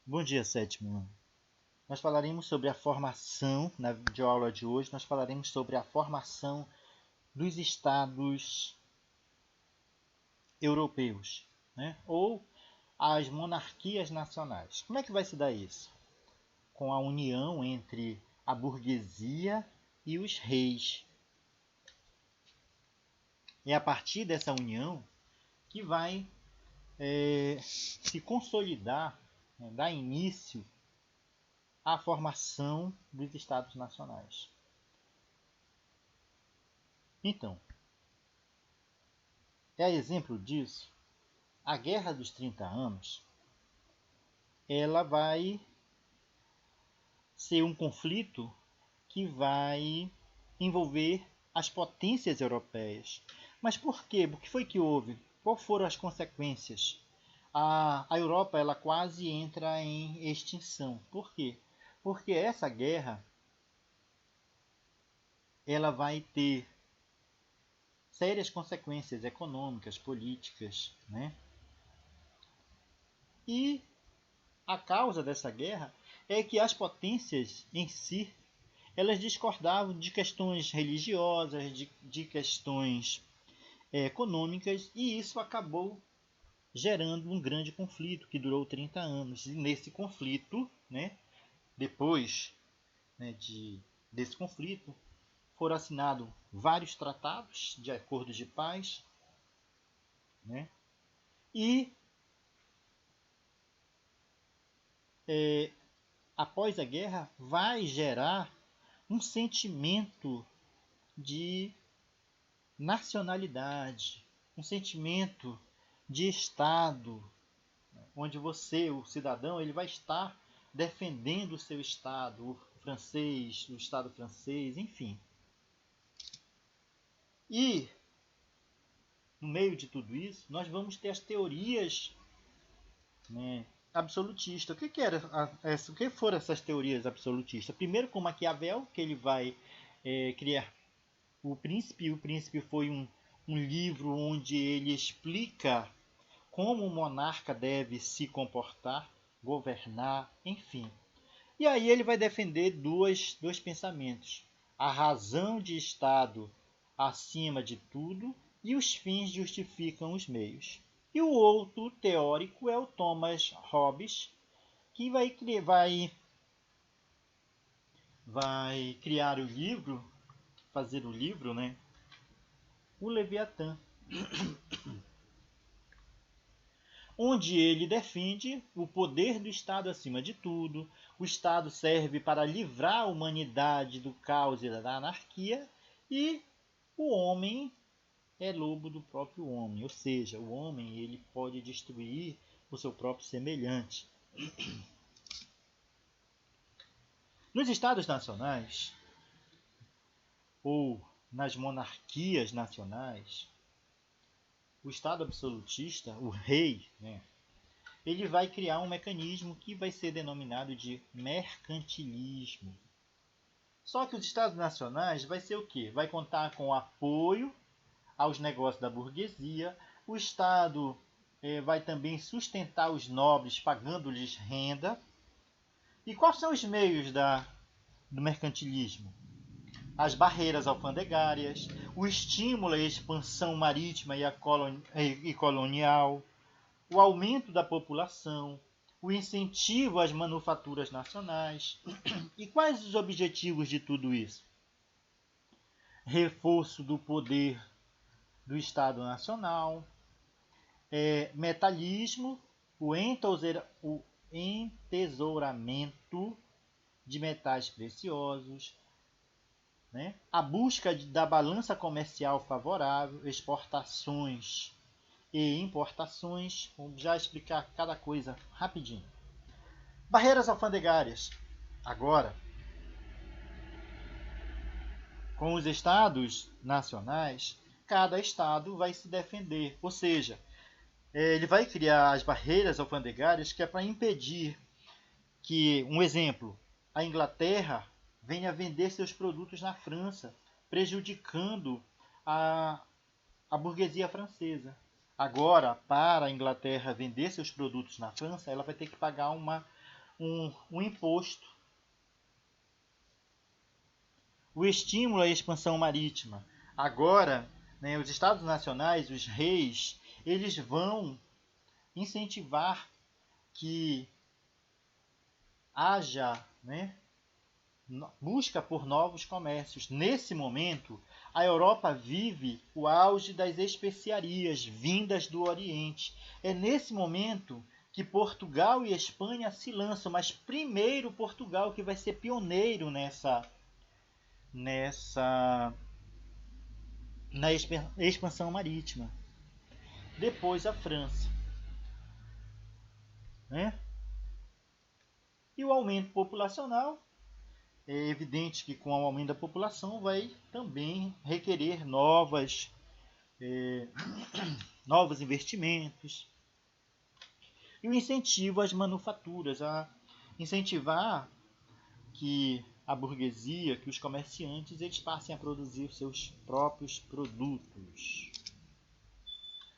Bom dia, sétimo ano. Nós falaremos sobre a formação, na videoaula de hoje, nós falaremos sobre a formação dos estados europeus, né? Ou as monarquias nacionais. Como é que vai se dar isso? Com a união entre a burguesia e os reis. É a partir dessa união que vai se consolidar, né, dar início à formação dos estados nacionais. Então, é exemplo disso a Guerra dos 30 Anos. Ela vai ser um conflito que vai envolver as potências europeias. Mas por quê? O que foi que houve? Quais foram as consequências? A Europa ela quase entra em extinção. Por quê? Porque essa guerra ela vai ter sérias consequências econômicas, políticas, né? E a causa dessa guerra é que as potências em si elas discordavam de questões religiosas, de questões econômicas, e isso acabou gerando um grande conflito que durou 30 anos. E nesse conflito, né, depois, né, desse conflito, foram assinados vários tratados de acordos de paz, né, e após a guerra vai gerar um sentimento de nacionalidade, um sentimento de Estado, onde você, o cidadão, ele vai estar defendendo o seu Estado, o francês, o Estado francês, enfim. E, no meio de tudo isso, nós vamos ter as teorias, né, absolutistas. O que foram essas teorias absolutistas? Primeiro, com Maquiavel, que ele vai criar O Príncipe. O Príncipe foi um livro onde ele explica como o monarca deve se comportar, governar, enfim. E aí ele vai defender dois pensamentos: a razão de Estado acima de tudo e os fins justificam os meios. E o outro teórico é o Thomas Hobbes, que vai criar o livro, fazer o livro, né? O Leviatã, onde ele defende o poder do Estado acima de tudo. O Estado serve para livrar a humanidade do caos e da anarquia, e o homem é lobo do próprio homem, ou seja, o homem ele pode destruir o seu próprio semelhante. Nos Estados nacionais, ou nas monarquias nacionais, o Estado absolutista, o rei, né, ele vai criar um mecanismo que vai ser denominado de mercantilismo. Só que os Estados nacionais vai ser o quê? Vai contar com apoio aos negócios da burguesia. O Estado vai também sustentar os nobres, pagando-lhes renda. E quais são os meios do mercantilismo? As barreiras alfandegárias, o estímulo à expansão marítima e colonial, o aumento da população, o incentivo às manufaturas nacionais. E quais os objetivos de tudo isso? Reforço do poder do Estado Nacional, metalismo, o entesouramento de metais preciosos, né? A busca da balança comercial favorável, exportações e importações. Vamos já explicar cada coisa rapidinho. Barreiras alfandegárias. Agora, com os estados nacionais, cada estado vai se defender, ou seja, ele vai criar as barreiras alfandegárias que é para impedir que, um exemplo, a Inglaterra venha vender seus produtos na França, prejudicando a burguesia francesa. Agora, para a Inglaterra vender seus produtos na França, ela vai ter que pagar um imposto. O estímulo à expansão marítima. Agora, né, os estados nacionais, os reis, eles vão incentivar que haja, né, busca por novos comércios. Nesse momento, a Europa vive o auge das especiarias vindas do Oriente. É nesse momento que Portugal e Espanha se lançam, mas primeiro Portugal que vai ser pioneiro na expansão marítima. Depois a França, né? E o aumento populacional, é evidente que com o aumento da população vai também requerer novos investimentos. E o incentivo às manufaturas, a incentivar que a burguesia, que os comerciantes, eles passem a produzir seus próprios produtos.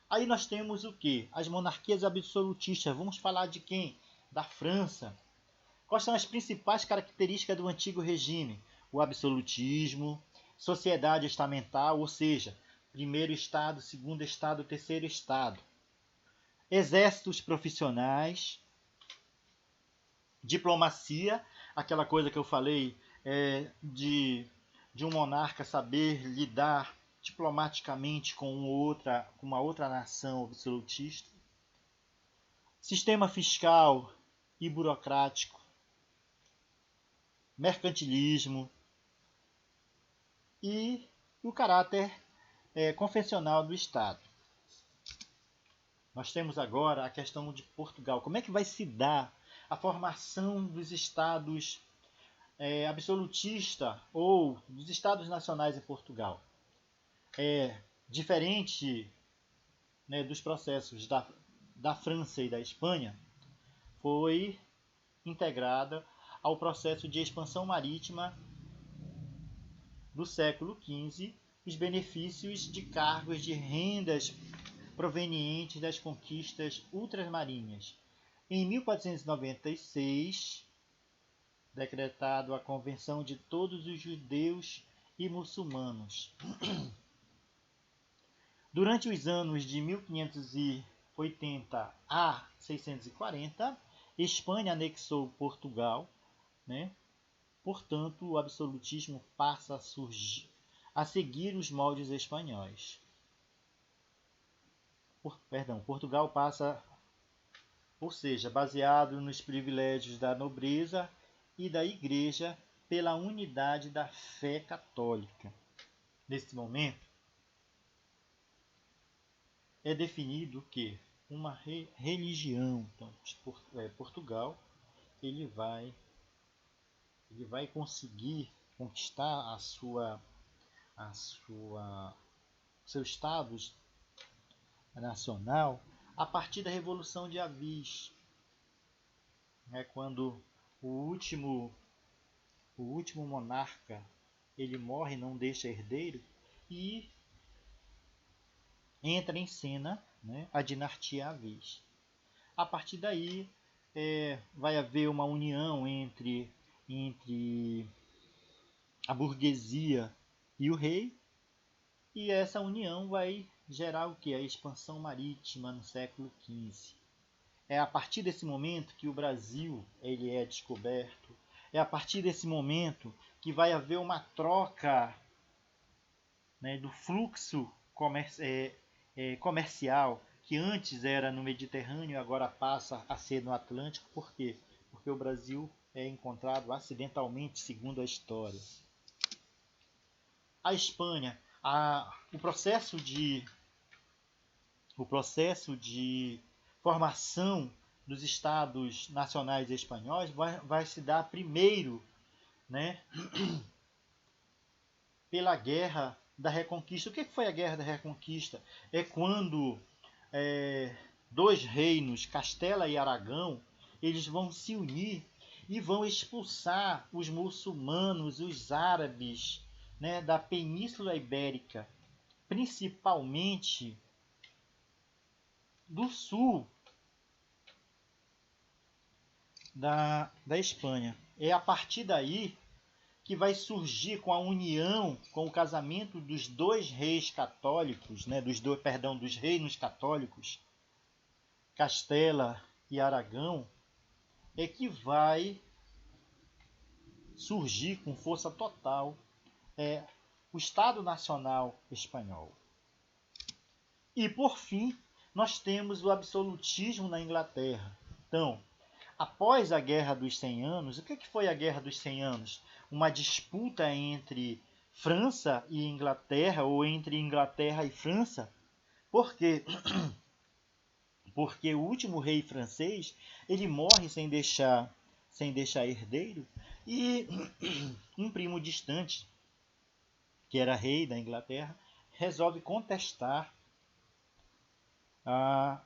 Aí nós temos o que? As monarquias absolutistas. Vamos falar de quem? Da França. Quais são as principais características do antigo regime? O absolutismo, sociedade estamental, ou seja, primeiro estado, segundo estado, terceiro estado. Exércitos profissionais, diplomacia, aquela coisa que eu falei de um monarca saber lidar diplomaticamente com uma outra nação absolutista. Sistema fiscal e burocrático, mercantilismo e o caráter confessional do Estado. Nós temos agora a questão de Portugal. Como é que vai se dar a formação dos estados absolutista ou dos estados nacionais em Portugal? Diferente, né, dos processos da França e da Espanha, foi integrada ao processo de expansão marítima do século XV, os benefícios de cargos de rendas provenientes das conquistas ultramarinhas. Em 1496, decretado a Convenção de todos os judeus e muçulmanos. Durante os anos de 1580 a 640, Espanha anexou Portugal, né? Portanto, o absolutismo passa a seguir os moldes espanhóis. Portugal passa, ou seja, baseado nos privilégios da nobreza e da igreja pela unidade da fé católica. Nesse momento, é definido que uma religião, então, Portugal, ele vai conseguir conquistar seu status nacional a partir da Revolução de Avis, quando o último monarca ele morre, não deixa herdeiro, e entra em cena, né, a dinastia Avis. A partir daí vai haver uma união entre a burguesia e o rei, e essa união vai gerar o que? A expansão marítima no século XV. É a partir desse momento que o Brasil ele é descoberto. É a partir desse momento que vai haver uma troca, né, do fluxo comercial, que antes era no Mediterrâneo, agora passa a ser no Atlântico. Por quê? Porque o Brasil é encontrado acidentalmente, segundo a história. A Espanha, o processo de formação dos estados nacionais espanhóis vai se dar primeiro, né, pela Guerra da Reconquista. O que foi a Guerra da Reconquista? É quando dois reinos, Castela e Aragão, eles vão se unir e vão expulsar os muçulmanos, os árabes, né, da Península Ibérica, principalmente do sul da Espanha. É a partir daí que vai surgir com a união, com o casamento dos dois reis católicos, né, dos reinos católicos, Castela e Aragão, é que vai surgir com força total o Estado Nacional Espanhol. E, por fim, nós temos o absolutismo na Inglaterra. Então, após a Guerra dos 100 Anos, o que foi a Guerra dos 100 Anos? Uma disputa entre França e Inglaterra, ou entre Inglaterra e França. Por quê? Porque o último rei francês, ele morre sem deixar herdeiro, e um primo distante, que era rei da Inglaterra, resolve contestar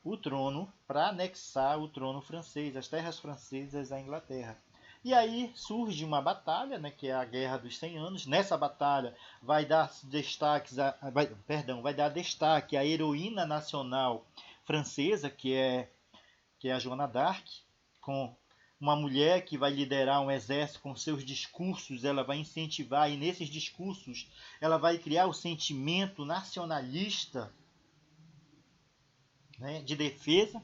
o trono para anexar o trono francês, as terras francesas à Inglaterra. E aí surge uma batalha, né, que é a Guerra dos 100 Anos. Nessa batalha vai dar destaque à heroína nacional francesa, que é a Joana d'Arc, com uma mulher que vai liderar um exército com seus discursos, ela vai incentivar, e nesses discursos ela vai criar o sentimento nacionalista, né, de defesa.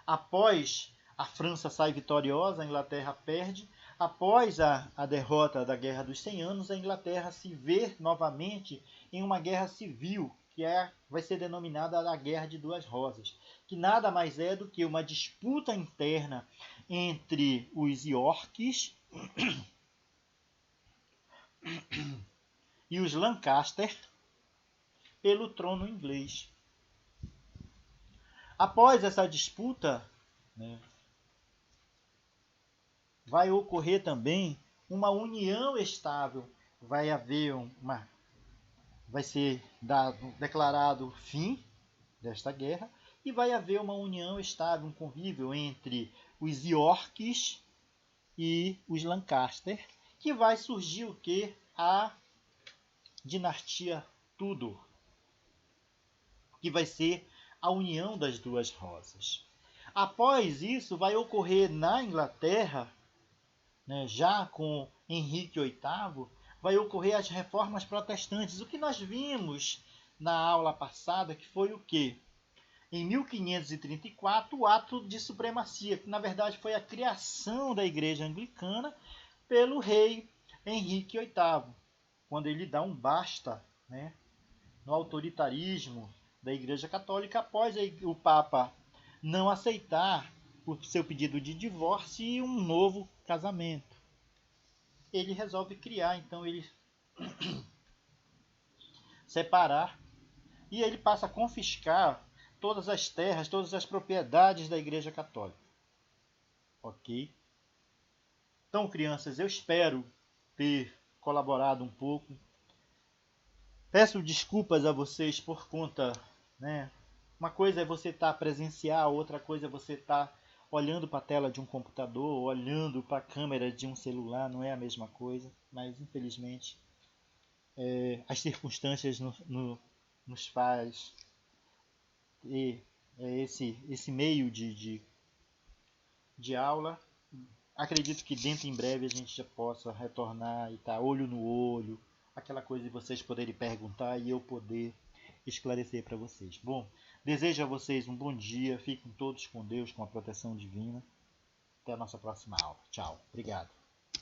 Após a França sai vitoriosa, a Inglaterra perde. Após a derrota da Guerra dos 100 Anos, a Inglaterra se vê novamente em uma guerra civil, que vai ser denominada a Guerra de Duas Rosas, que nada mais é do que uma disputa interna entre os Yorks e os Lancaster pelo trono inglês. Após essa disputa, né, vai ocorrer também uma união estável. Vai ser declarado fim desta guerra, e vai haver uma união estável, um convívio entre os Yorks e os Lancaster, que vai surgir o que? A dinastia Tudor, que vai ser a união das duas rosas. Após isso, vai ocorrer na Inglaterra, né, já com Henrique VIII, vai ocorrer as reformas protestantes. O que nós vimos na aula passada, que foi o quê? Em 1534, o ato de supremacia, que na verdade foi a criação da Igreja Anglicana pelo rei Henrique VIII, quando ele dá um basta, né, no autoritarismo da Igreja Católica, após o Papa não aceitar o seu pedido de divórcio e um novo casamento. Ele resolve criar, então ele separar, e ele passa a confiscar todas as terras, todas as propriedades da Igreja Católica. Ok? Então, crianças, eu espero ter colaborado um pouco. Peço desculpas a vocês por conta, né? Uma coisa é você estar presencial, outra coisa é você estar olhando para a tela de um computador, olhando para a câmera de um celular, não é a mesma coisa, mas infelizmente as circunstâncias nos faz ter esse meio de aula. Acredito que dentro em breve a gente já possa retornar e estar olho no olho, aquela coisa de vocês poderem perguntar e eu poder esclarecer para vocês. Bom, desejo a vocês um bom dia, fiquem todos com Deus, com a proteção divina. Até a nossa próxima aula. Tchau. Obrigado.